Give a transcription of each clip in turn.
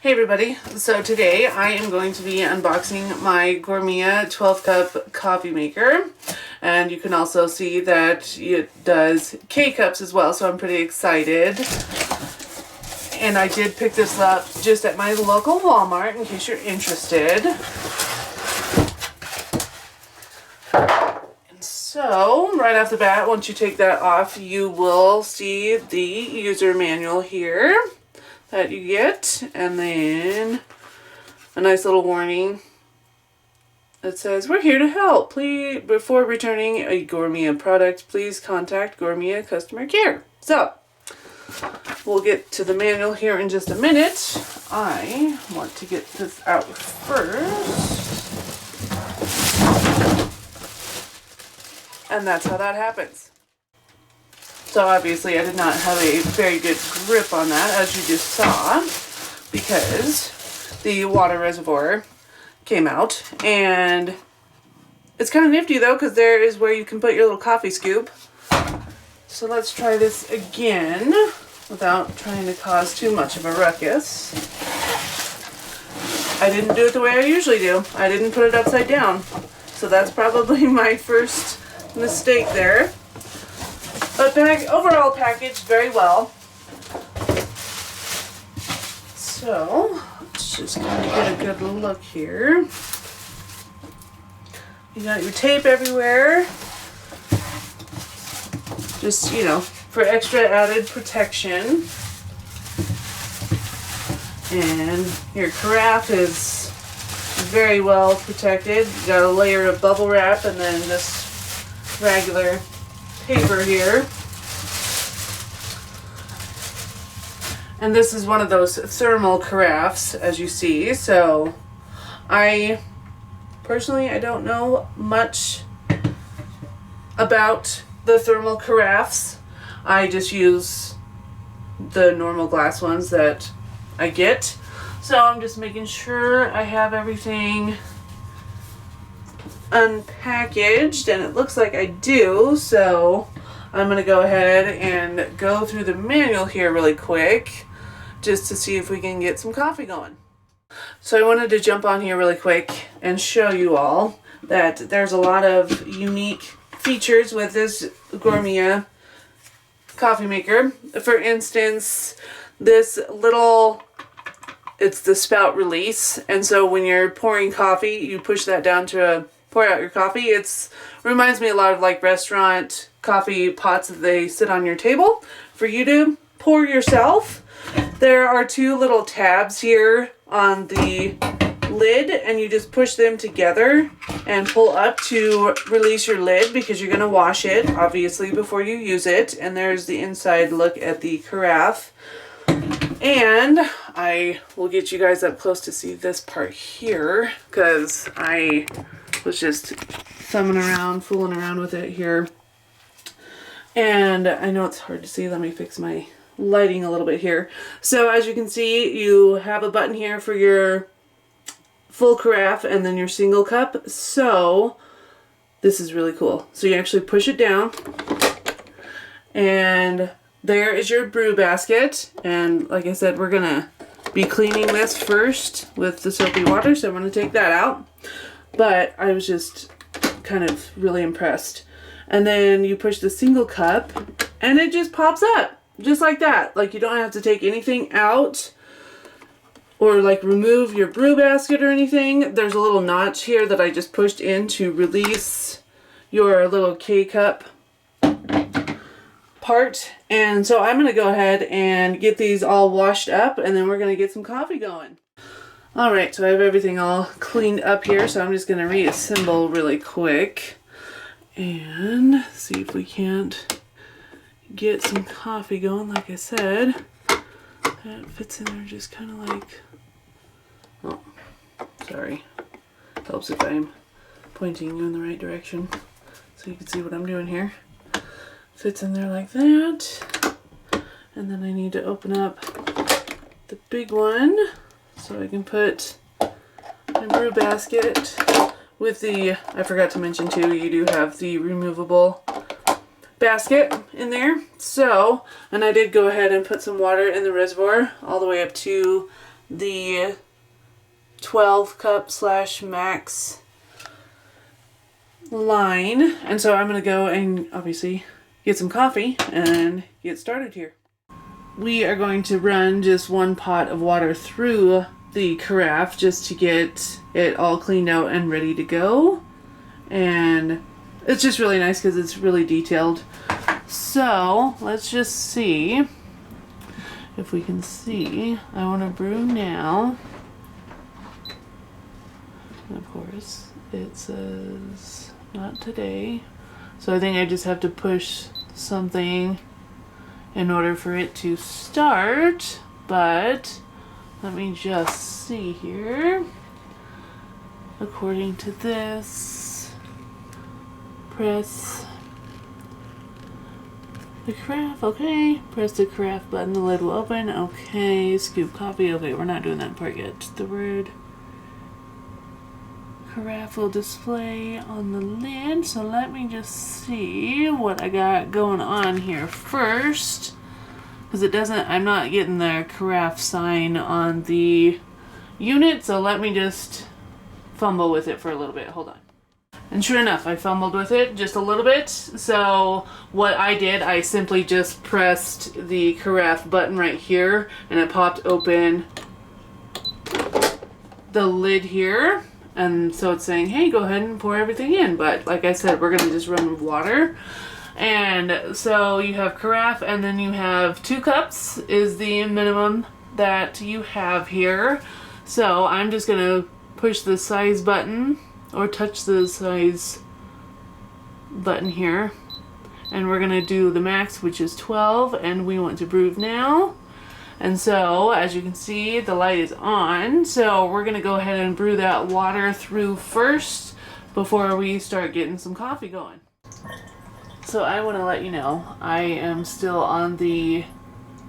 Hey everybody, so today I am going to be unboxing my Gourmia 12 cup coffee maker, and you can also see that it does K-cups as well, so I'm pretty excited. And I did pick this up just at my local Walmart in case you're interested. And so right off the bat, once you take that off, you will see the user manual here that you get, and then a nice little warning that says, "We're here to help. Please, before returning a Gourmia product, please contact Gourmia customer care." So we'll get to the manual here in just a minute. I want to get this out first, and that's how that happens. So obviously I did not have a very good grip on that, as you just saw, because the water reservoir came out. And it's kind of nifty though, because there is where you can put your little coffee scoop. So let's try this again without trying to cause too much of a ruckus. I didn't do it the way I usually do. I didn't put it upside down. So that's probably my first mistake there. But overall packaged very well. So let's just kind of get a good look here. You got your tape everywhere. Just, you know, for extra added protection. And your carafe is very well protected. You got a layer of bubble wrap and then this regular paper here. And this is one of those thermal carafes, as you see. So I don't know much about the thermal carafes. I just use the normal glass ones that I get. So I'm just making sure I have everything unpackaged, and it looks like I do. So I'm going to go ahead and go through the manual here really quick just to see if we can get some coffee going. So I wanted to jump on here really quick and show you all that there's a lot of unique features with this Gourmia coffee maker. For instance, this little, it's the spout release, and so when you're pouring coffee, you push that down to pour out your coffee. It reminds me a lot of like restaurant coffee pots that they sit on your table for you to pour yourself. There are two little tabs here on the lid, and you just push them together and pull up to release your lid, because you're going to wash it obviously before you use it. And there's the inside look at the carafe. And I will get you guys up close to see this part here, because I was just thumbing around, fooling around with it here. And I know it's hard to see. Let me fix my lighting a little bit here. So as you can see, you have a button here for your full carafe and then your single cup. So this is really cool. So you actually push it down, and there is your brew basket. And like I said, we're gonna be cleaning this first with the soapy water, so I'm gonna take that out. But I was just kind of really impressed. And then you push the single cup and it just pops up just like that. Like, you don't have to take anything out or like remove your brew basket or anything. There's a little notch here that I just pushed in to release your little K-cup part. And so I'm going to go ahead and get these all washed up, and then we're going to get some coffee going. Alright, so I have everything all cleaned up here, so I'm just going to reassemble really quick and see if we can't get some coffee going. Like I said, that fits in there just kind of like, oh, sorry, helps if I'm pointing you in the right direction so you can see what I'm doing here. Fits in there like that, and then I need to open up the big one so I can put my brew basket with the, I forgot to mention too, you do have the removable basket in there. So, and I did go ahead and put some water in the reservoir all the way up to the 12 cup / max line. And so I'm going to go and obviously get some coffee and get started here. We are going to run just 1 pot of water through the carafe just to get it all cleaned out and ready to go. And it's just really nice because it's really detailed. So let's just see if we can see. I want to brew now. And of course it says not today. So I think I just have to push something in order for it to start. But let me just see here. According to this, press the carafe, okay. Press the carafe button, the lid will open, okay. Scoop coffee, okay, we're not doing that part yet. The word carafe will display on the lid, so let me just see what I got going on here first. Because it doesn't, I'm not getting the carafe sign on the unit, so let me just fumble with it for a little bit. Hold on. And sure enough, I fumbled with it just a little bit. So what I did, I simply just pressed the carafe button right here and it popped open the lid here. And so it's saying, hey, go ahead and pour everything in. But like I said, we're going to just run with water. And so you have carafe and then you have 2 cups is the minimum that you have here. So I'm just going to push the size button or touch the size button here. And we're going to do the max, which is 12, and we want to brew now. And so, as you can see, the light is on. So we're going to go ahead and brew that water through first before we start getting some coffee going. So I want to let you know, I am still on the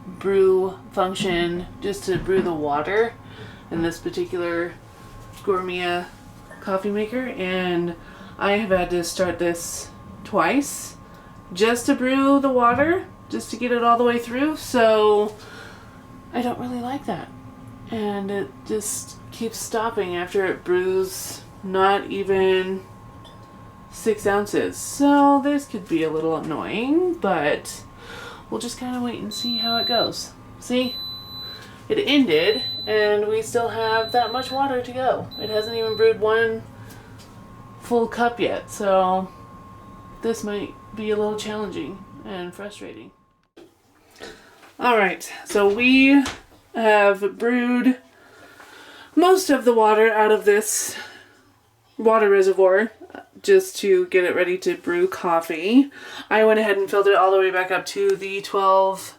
brew function just to brew the water in this particular Gourmia coffee maker, and I have had to start this twice just to brew the water, just to get it all the way through. So I don't really like that, and it just keeps stopping after it brews not even 6 ounces. So this could be a little annoying, but we'll just kind of wait and see how it goes. See, it ended and we still have that much water to go. It hasn't even brewed 1 full cup yet, so this might be a little challenging and frustrating. Alright, so we have brewed most of the water out of this water reservoir just to get it ready to brew coffee. I went ahead and filled it all the way back up to the 12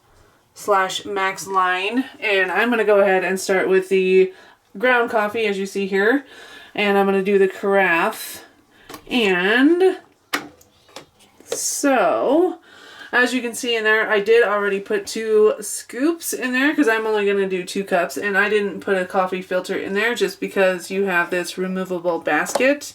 / max line, and I'm going to go ahead and start with the ground coffee as you see here, and I'm going to do the carafe. And so as you can see in there, I did already put 2 scoops in there because I'm only going to do 2 cups, and I didn't put a coffee filter in there just because you have this removable basket.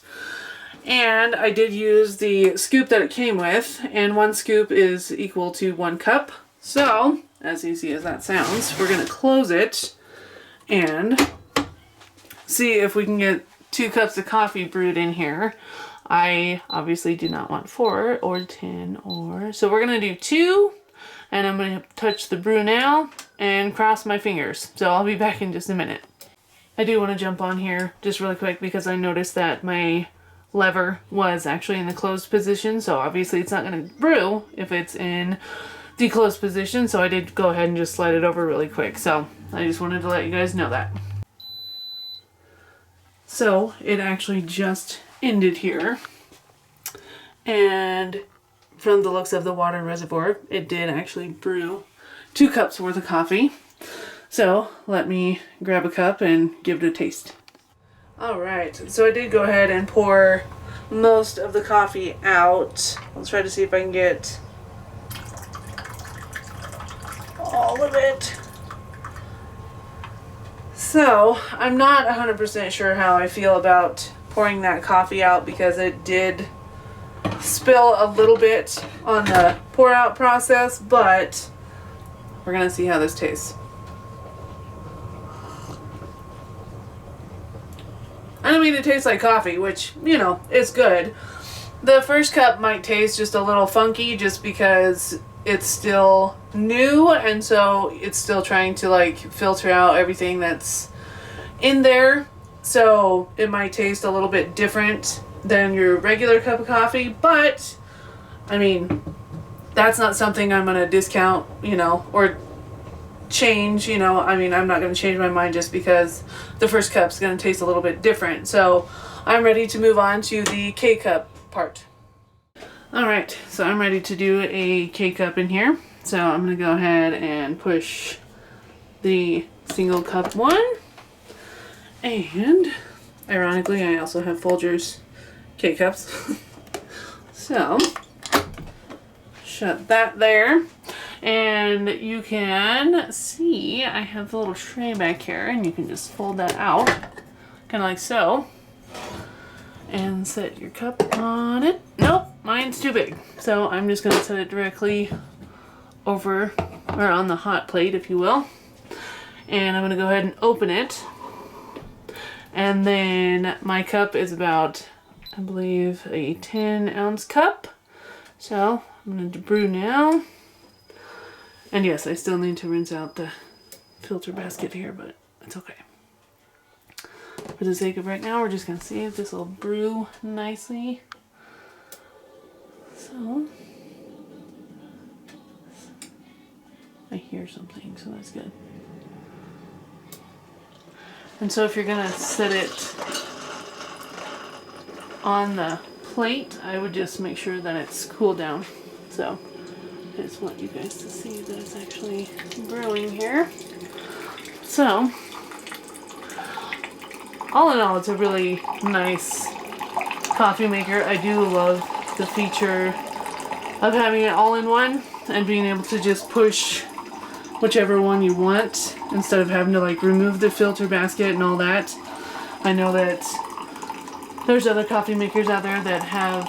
And I did use the scoop that it came with, and 1 scoop is equal to 1 cup. So as easy as that sounds, we're going to close it and see if we can get 2 cups of coffee brewed in here. I obviously do not want 4 or 10 or... So we're going to do 2, and I'm going to touch the brew now and cross my fingers. So I'll be back in just a minute. I do want to jump on here just really quick because I noticed that my lever was actually in the closed position. So obviously it's not going to brew if it's in the closed position, so I did go ahead and just slide it over really quick. So I just wanted to let you guys know that. So it actually just ended here, and from the looks of the water reservoir, it did actually brew 2 cups worth of coffee. So let me grab a cup and give it a taste. Alright, so I did go ahead and pour most of the coffee out. Let's try to see if I can get all of it. So I'm not 100% sure how I feel about pouring that coffee out because it did spill a little bit on the pour out process, but we're gonna see how this tastes. mean, it tastes like coffee, which, you know, it's good. The first cup might taste just a little funky just because it's still new, and so it's still trying to like filter out everything that's in there. So it might taste a little bit different than your regular cup of coffee, but I mean, that's not something I'm going to discount, you know, or change, you know. I mean, I'm not going to change my mind just because the first cup's going to taste a little bit different. So I'm ready to move on to the Kcup part. Alright, so I'm ready to do a Kcup in here. So I'm going to go ahead and push the single cup one. And ironically, I also have Folgers Kcups. So shut that there. And you can see I have a little tray back here, and you can just fold that out, kind of like so, and set your cup on it. Nope, mine's too big. So I'm just going to set it directly over, or on the hot plate, if you will. And I'm going to go ahead and open it. And then my cup is about, I believe, a 10-ounce cup. So I'm going to brew now. And yes, I still need to rinse out the filter basket here, but it's okay. For the sake of right now, we're just going to see if this will brew nicely. So, I hear something, so that's good. And so if you're going to set it on the plate, I would just make sure that it's cooled down. So I just want you guys to see that it's actually brewing here. So, all in all, it's a really nice coffee maker. I do love the feature of having it all in one and being able to just push whichever one you want instead of having to like remove the filter basket and all that. I know that there's other coffee makers out there that have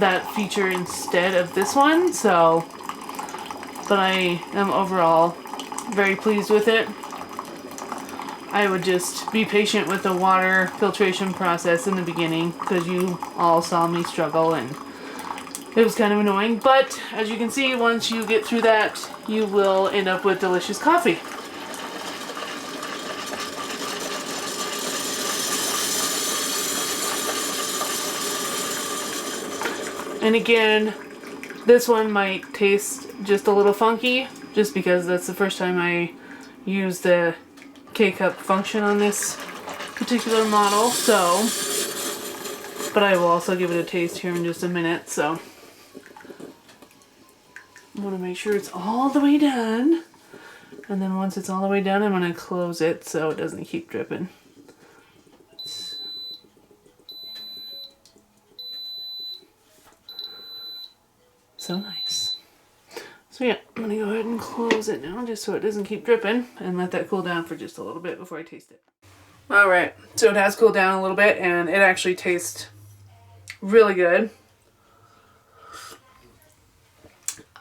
that feature instead of this one, so, but I am overall very pleased with it. I would just be patient with the water filtration process in the beginning because you all saw me struggle and it was kind of annoying, but as you can see, once you get through that, you will end up with delicious coffee. And again, this one might taste just a little funky, just because that's the first time I used the Kcup Function on this particular model, so, but I will also give it a taste here in just a minute, so. I want to make sure it's all the way done, and then once it's all the way done, I'm going to close it so it doesn't keep dripping. So nice. So yeah, I'm going to go ahead and close it now just so it doesn't keep dripping and let that cool down for just a little bit before I taste it. Alright, so it has cooled down a little bit and it actually tastes really good.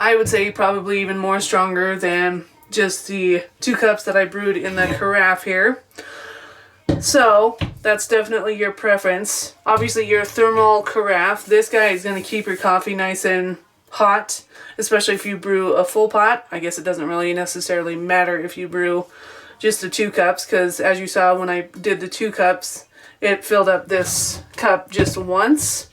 I would say probably even more stronger than just the 2 cups that I brewed in the carafe here. So that's definitely your preference. Obviously your thermal carafe, this guy is going to keep your coffee nice and hot, especially if you brew a full pot. I guess it doesn't really necessarily matter if you brew just the 2 cups, because as you saw when I did the 2 cups, it filled up this cup just once.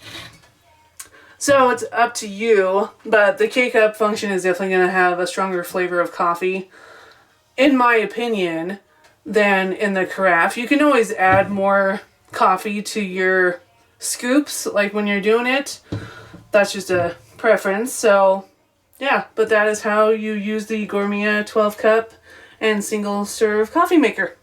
So it's up to you, but the Kcup Function is definitely going to have a stronger flavor of coffee, in my opinion, than in the carafe. You can always add more coffee to your scoops, like when you're doing it. That's just a preference. So yeah, but that is how you use the Gourmia 12 cup and single serve coffee maker.